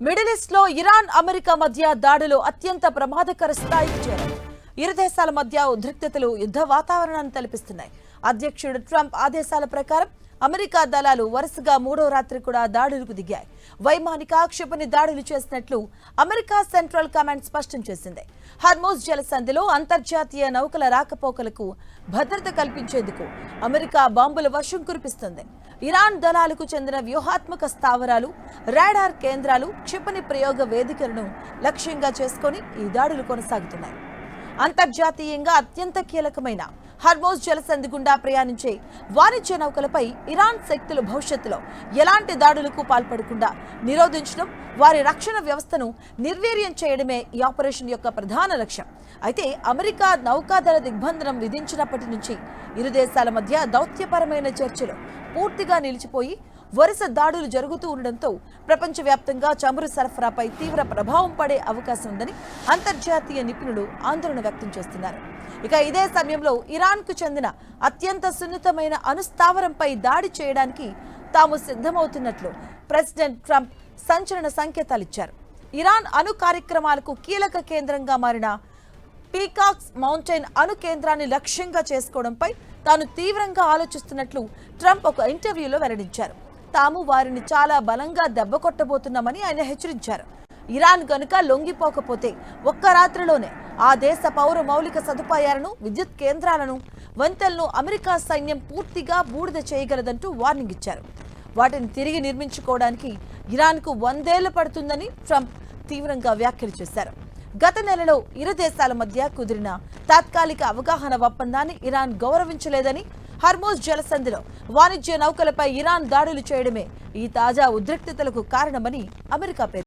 Middle east లో Iran America మధ్య దాడులు అత్యంత ప్రమాదకర స్థాయికి చేరాయి. ఇరు దేశాల మధ్య ఉద్రిక్తతలు యుద్ధ వాతావరణాన్ని తలపిస్తున్నాయి. అధ్యక్షుడు ట్రంప్ ఆదేశాల ప్రకారం అమెరికా దళాలు వరుసగా మూడో రాత్రి కూడా దాడులకు దిగాయి. వైమానిక క్షిపణి దాడులు చేసినట్లు అమెరికా సెంట్రల్ కమాండ్ స్పష్టం చేసింది. హార్మోజ్ జలసంధిలో అంతర్జాతీయ నౌకల రాకపోకలకు భద్రత కల్పించేందుకు అమెరికా బాంబుల వర్షం కురిపిస్తుంది. ఇరాన్ దళాలకు చెందిన వ్యూహాత్మక స్థావరాలు, రాడార్ కేంద్రాలు, క్షిపణి ప్రయోగ వేదికలను లక్ష్యంగా చేసుకుని ఈ దాడులు కొనసాగుతున్నాయి. అంతర్జాతీయంగా అత్యంత కీలకమైన హార్మోజ్ జలసంధి గుండా ప్రయాణించే వాణిజ్య నౌకలపై ఇరాన్ శక్తులు భవిష్యత్తులో ఎలాంటి దాడులకు పాల్పడకుండా నిరోధించడం, వారి రక్షణ వ్యవస్థను నిర్వీర్యం చేయడమే ఈ ఆపరేషన్ యొక్క ప్రధాన లక్ష్యం. అయితే అమెరికా నౌకాదళ దిగ్బంధనం విధించినప్పటి నుంచి ఇరు దేశాల మధ్య దౌత్యపరమైన చర్చలు పూర్తిగా నిలిచిపోయి వరుస దాడులు జరుగుతూ ఉండడంతో ప్రపంచవ్యాప్తంగా చమురు సరఫరాపై తీవ్ర ప్రభావం పడే అవకాశం ఉందని అంతర్జాతీయ నిపుణులు ఆందోళన వ్యక్తం చేస్తున్నారు. ఇక ఇదే సమయంలో ఇరాన్కు చెందిన అత్యంత సున్నితమైన అణుస్థావరంపై దాడి చేయడానికి తాము సిద్ధమవుతున్నట్లు ప్రెసిడెంట్ ట్రంప్ సంచలన సంకేతాలిచ్చారు. ఇరాన్ అణు కార్యక్రమాలకు కీలక కేంద్రంగా మారిన పీకాక్స్ మౌంటైన్ అణు కేంద్రాన్ని లక్ష్యంగా చేసుకోవడంపై తాను తీవ్రంగా ఆలోచిస్తున్నట్లు ట్రంప్ ఒక ఇంటర్వ్యూలో వెల్లడించారు. తాము వారిని చాలా బలంగా దెబ్బకొట్టబోతున్నామని ఆయన హెచ్చరించారు. ఇరాన్ గనుక లొంగిపోకపోతే ఒక్క రాత్రిలోనే ఆ దేశ పౌర మౌలిక సదుపాయాలను, విద్యుత్ కేంద్రాలను, వంతెనలను అమెరికా సైన్యం పూర్తిగా బూడిద చేయగలదంటూ వార్నింగ్ ఇచ్చారు. వాటిని తిరిగి నిర్మించుకోవడానికి ఇరాన్కు 100 ఏళ్లు పడుతుందని ట్రంప్ తీవ్రంగా వ్యాఖ్యలు చేశారు. గత నెలలో ఇరు దేశాల మధ్య కుదిరిన తాత్కాలిక అవగాహన ఒప్పందాన్ని ఇరాన్ గౌరవించలేదని, హార్మోజ్ జలసంధిలో వాణిజ్య నౌకలపై ఇరాన్ దాడులు చేయడమే ఈ తాజా ఉద్రిక్తతలకు కారణమని అమెరికా పేర్కొంది.